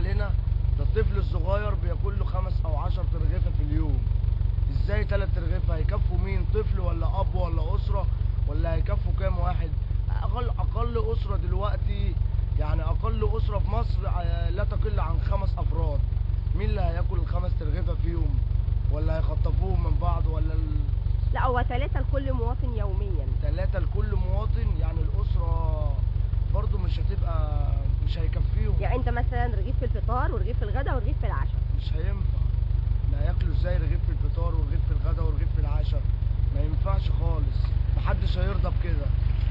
علينا. ده الطفل الصغير بياكل له 5 أو 10 ترغيفة في اليوم. ازاي 3 ترغيفة هيكفوا مين؟ طفل ولا اب ولا اسرة؟ ولا هيكفوا كام واحد؟ اقل اسرة دلوقتي، يعني اقل اسرة في مصر لا تقل عن 5 افراد. مين اللي هياكل ال5 ترغيفة فيهم؟ ولا هيخطفوهم من بعض ولا لا، هو 3 لكل مواطن يوميا. 3 لكل مواطن، يعني الاسرة برضو مش هتبقى، مش هيكفيهم. يعني انت مثلا رغيف في الفطار ورغيف في الغداء ورغيف في العشاء. مش هينفع. ما هياكلوا ازاي رغيف في الفطار ورغيف في الغداء ورغيف في العشاء؟ ما ينفعش خالص. محدش هيرضى بكده،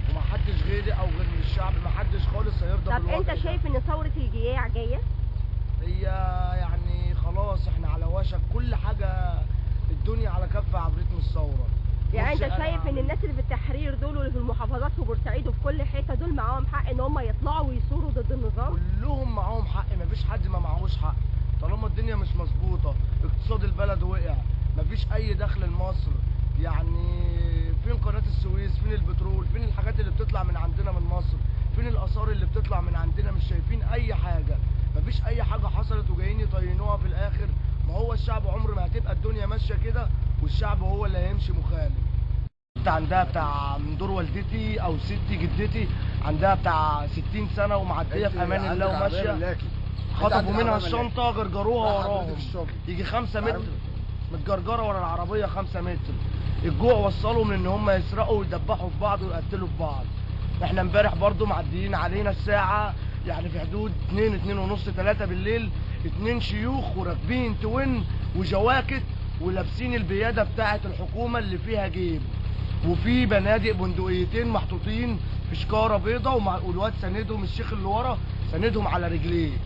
ومحدش غيري او غير من الشعب، محدش خالص هيرضى بالوضع ده. طب انت شايف ان ثورة الجياع جاية؟ هي يعني خلاص احنا على وشك كل حاجة، الدنيا على كف عبريت من الثورة. يعني انت شايف ان الناس اللي في التحرير دول واللي في المحافظات وبورسعيد وفي كل حته دول معاهم حق ان هم يطلعوا ويثوروا ضد النظام؟ كلهم معاهم حق، مفيش حد ما معهوش حق. طالما الدنيا مش مظبوطة، اقتصاد البلد وقع، مفيش اي دخل لمصر. يعني فين قناة السويس؟ فين البترول؟ فين الحاجات اللي بتطلع من عندنا من مصر؟ فين الآثار اللي بتطلع من عندنا؟ مش شايفين أي حاجة، مفيش أي حاجة حصلت وجايين يطينوها في الآخر. ما هو الشعب عمر ما هتبقى الدنيا ماشية كده، والشعب هو اللي هيمشي مخالف. عندها بتاع من دور والدتي أو ستي جدتي، عندها بتاع 60 سنة ومعدية في أمان الله وماشية. خطفوا منها الشنطة، جرجروها وراهم يجي 5 متر متجرجرة ورا العربية 5 متر. الجوع وصلهم لان هم يسرقوا ويدبحوا في بعض ويقتلوا في بعض. احنا امبارح برضو معديين علينا الساعة يعني في حدود 2 ونص 3 بالليل، 2 شيوخ وراكبين توين وجواكت ولابسين البيادة بتاعة الحكومة اللي فيها جيب، وفي بنادق بندقيتين محطوطين في شكارة بيضة، والواد ساندهم الشيخ اللي ورا ساندهم على رجليه.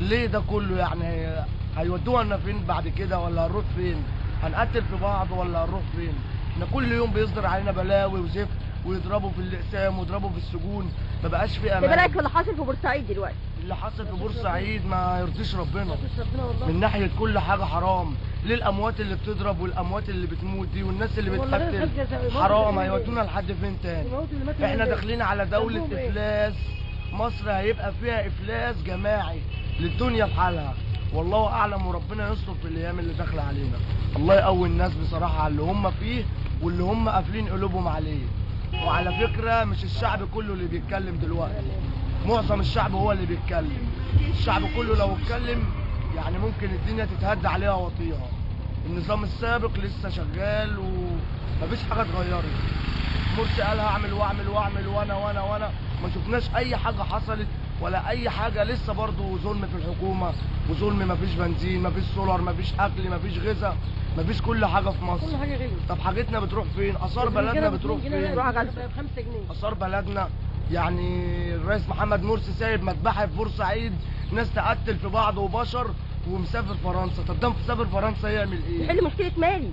ليه ده كله؟ يعني هيودونا فين بعد كده؟ ولا هنروح فين؟ هنقتل في بعض ولا هنروح فين؟ احنا كل يوم بيصدر علينا بلاوي وزفت، ويضربوا في الاقسام ويضربوا في السجون، ما بقاش في امان. ايه رايك في اللي حاصل في بورسعيد دلوقتي؟ اللي حصل في بورسعيد ما يرضيش ربنا، من ناحيه كل حاجه حرام. ليه الاموات اللي بتضرب والاموات اللي بتموت دي والناس اللي بتقتل حرام؟ هيودونا لحد فين تاني؟ احنا داخلين على دوله افلاس، مصر هيبقى فيها افلاس جماعي للدنيا بحالها. والله اعلم، وربنا يستر في الايام اللي داخله علينا. الله يقوي الناس بصراحه على اللي هم فيه واللي هم قافلين قلوبهم عليه. وعلى فكره مش الشعب كله اللي بيتكلم دلوقتي، معظم الشعب هو اللي بيتكلم. الشعب كله لو اتكلم يعني ممكن الدنيا تتهد عليها وطيها. النظام السابق لسه شغال ومفيش حاجه اتغيرت. مرسي قال هعمل واعمل واعمل وانا ما شفناش اي حاجه حصلت ولا اي حاجه. لسه برضو ظلم في الحكومه وظلم، مفيش بنزين، مفيش سولار، مفيش اكل، مفيش غذاء، مفيش كل حاجه في مصر. كل حاجه غليت. طب حاجتنا بتروح فين؟ اثار بلدنا بتروح فين؟ بتروح ب 5 جنيه. اثار بلدنا، يعني الرئيس محمد مرسي سايب مذبحه في بورسعيد، ناس تقتل في بعض وبشر، ومسافر فرنسا. طب ده مسافر فرنسا يعمل ايه؟ يحل مشكله مالي.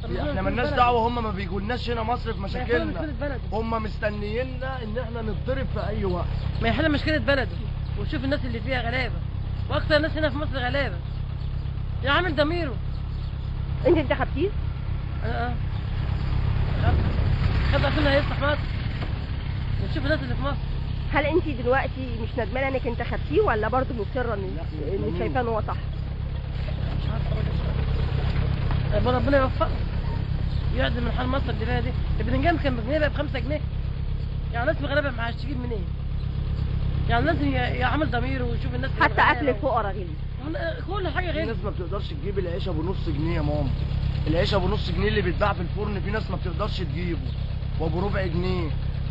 احنا مالناش دعوه، هم ما بيجولناش هنا مصر في مشاكلنا، هم مستنيينا ان احنا نتضرب في اي وقت. ما يحل مشكله بلده وشوف الناس اللي فيها غلابه، واكثر ناس هنا في مصر غلابه. يعمل ضميره. انت انتخبتيه؟ خد عشان هيفتح مصر ونشوف الناس اللي في مصر. هل انت دلوقتي مش ندمانه انك انتخبتيه ولا برضه مصره ان شايفاه ان هو صح؟ مش عارفه. ربنا يوفقه يعدل من حال مصر اللي فيها دي. البتنجان كان بجنيه بقى ب5 جنيه. يعني الناس بغلابه ما هتجيب منين؟ يعني لازم يعمل ضميره ويشوف الناس. حتى اكل الفقراء غلي، كل حاجه غلي. الناس ما بتقدرش تجيب العيش ابو نص جنيه يا ماما. العيش ابو نص جنيه اللي بيتباع في الفرن في ناس ما بتقدرش تجيبه، وابو ربع جنيه.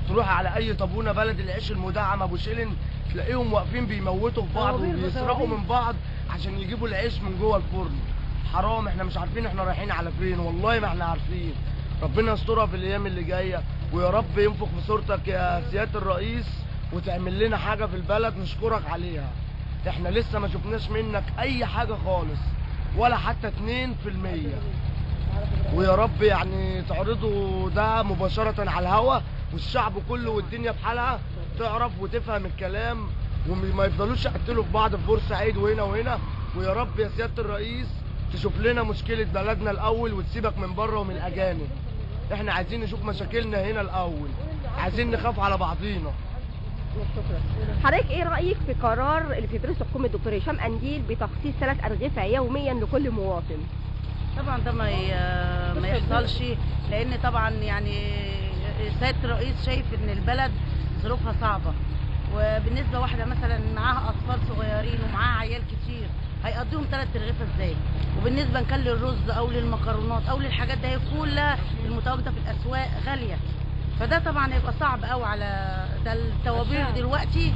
تروح على اي طابونه بلد العيش المدعم ابو شيلن تلاقيهم واقفين بيموتوا في بعض وبيسرقوا من بعض عشان يجيبوا العيش من جوه الفرن. حرام، احنا مش عارفين احنا رايحين على فين، والله ما احنا عارفين. ربنا يسترها في الايام اللي جايه، ويا رب ينفخ في صورتك يا سياده الرئيس وتعمل لنا حاجه في البلد نشكرك عليها. احنا لسه ما شفناش منك اي حاجه خالص، ولا حتى 2%. ويا رب يعني تعرضوا ده مباشره على الهوا، والشعب كله والدنيا بحالها تعرف وتفهم الكلام، وما يفضلوش يقتلوا في بعض في بورسعيد وهنا وهنا. ويا رب يا سياده الرئيس تشوف لنا مشكله بلدنا الاول وتسيبك من بره ومن الاجانب. احنا عايزين نشوف مشاكلنا هنا الاول، عايزين نخاف على بعضينا. شكرا. حضرتك ايه رايك في قرار اللي بيدرسه حكومه الدكتور هشام قنديل بتخصيص 3 ارغفه يوميا لكل مواطن؟ طبعا ده ما يحصلش، لان طبعا يعني سياده الرئيس شايف ان البلد ظروفها صعبه، وبالنسبه واحده مثلا معاها اطفال صغيرين ومعاها عيال كتير هيقضيهم 3 ارغفه ازاي؟ وبالنسبه ان كان للرز او للمكرونات او للحاجات دي كلها المتواجده في الاسواق غاليه، فده طبعا هيبقى صعب قوي على ده. الطوابير دلوقتي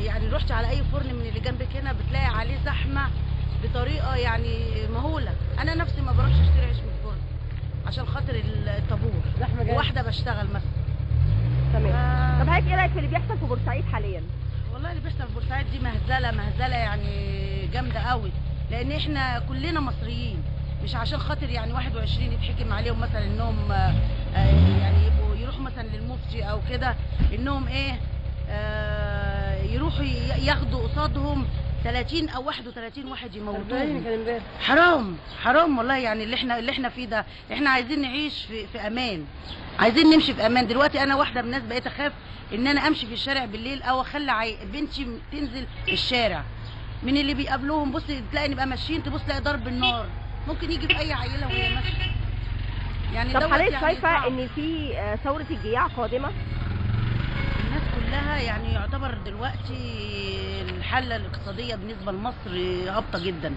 يعني رحت على اي فرن من اللي جنبك هنا بتلاقي عليه زحمه بطريقه يعني مهوله. انا نفسي ما بروحش اشتري عيش من الفرن عشان خاطر الطابور، واحده بشتغل مثلا. تمام. طب حضرتك ايه رايك في اللي بيحصل في بورسعيد حاليا؟ والله اللي بيحصل في بورسعيد دي مهزله يعني جامده قوي، لان احنا كلنا مصريين، مش عشان خاطر يعني 21 يتحكم عليهم مثلا انهم يعني يروحوا مثلا للمفتي او كده انهم ايه يروحوا ياخدوا قصادهم 30 او 31 واحد يموتوهم. حرام والله. يعني اللي احنا فيه ده، احنا عايزين نعيش في امان، عايزين نمشي في امان. دلوقتي انا واحده من الناس بقيت اخاف ان انا امشي في الشارع بالليل او اخلي بنتي تنزل الشارع من اللي بيقابلوهم. بص تلاقي نبقى ماشيين تبص تلاقي ضرب النار ممكن يجي في اي عيله وهي ماشيه. يعني طب حضرتك يعني شايفه ان في ثوره الجياع قادمه؟ الناس كلها يعني يعتبر دلوقتي الحاله الاقتصاديه بالنسبه لمصر هابطه جدا،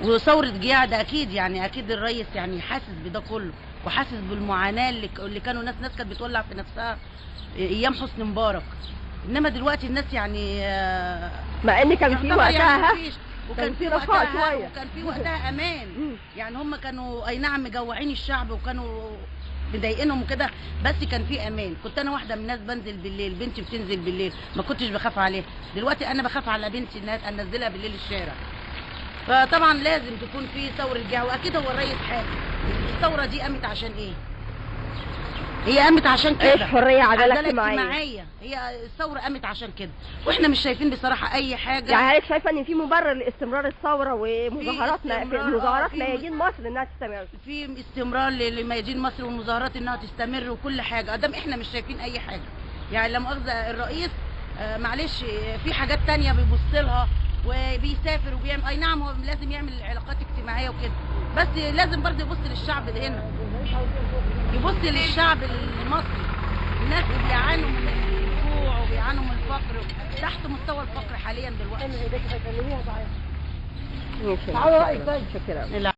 وثوره جياع ده اكيد يعني اكيد الرئيس يعني حاسس بده كله، وحاسس بالمعاناه اللي كانوا ناس كانت بتولع في نفسها ايام حسني مبارك. انما دلوقتي الناس يعني مع ان كان في وقتها وكان في وقتها وكان في وقتها امان. يعني هم كانوا اي نعم مجوعين الشعب وكانوا مضايقينهم وكده، بس كان في امان. كنت انا واحده من الناس بنزل بالليل، بنتي بتنزل بالليل ما كنتش بخاف عليها. دلوقتي انا بخاف على بنتي انها انزلها بالليل الشارع. فطبعا لازم تكون في ثوره جياع، واكيد هو الرئيس حاسس. الثوره دي قامت عشان ايه؟ هي قامت عشان كده، ايش حريه عداله اجتماعيه. هي الثوره قامت عشان كده، واحنا مش شايفين بصراحه اي حاجه. يعني حضرتك شايفه ان في مبرر لاستمرار الثوره ومظاهرات مظاهرات ميادين مصر انها تستمر؟ في استمرار لميادين مصر والمظاهرات انها تستمر وكل حاجه، ادام احنا مش شايفين اي حاجه. يعني لا مؤاخذه الرئيس معلش في حاجات تانية بيبص لها وبيسافر وبيعمل، اي نعم هو لازم يعمل علاقات اجتماعيه وكده، بس لازم برضه يبص للشعب ده هنا، يبص للشعب المصري. الناس بيعانوا من الجوع وبيعانوا من الفقر، تحت مستوى الفقر حاليا دلوقتي. ماشي. تعالوا رأيك. شكرا.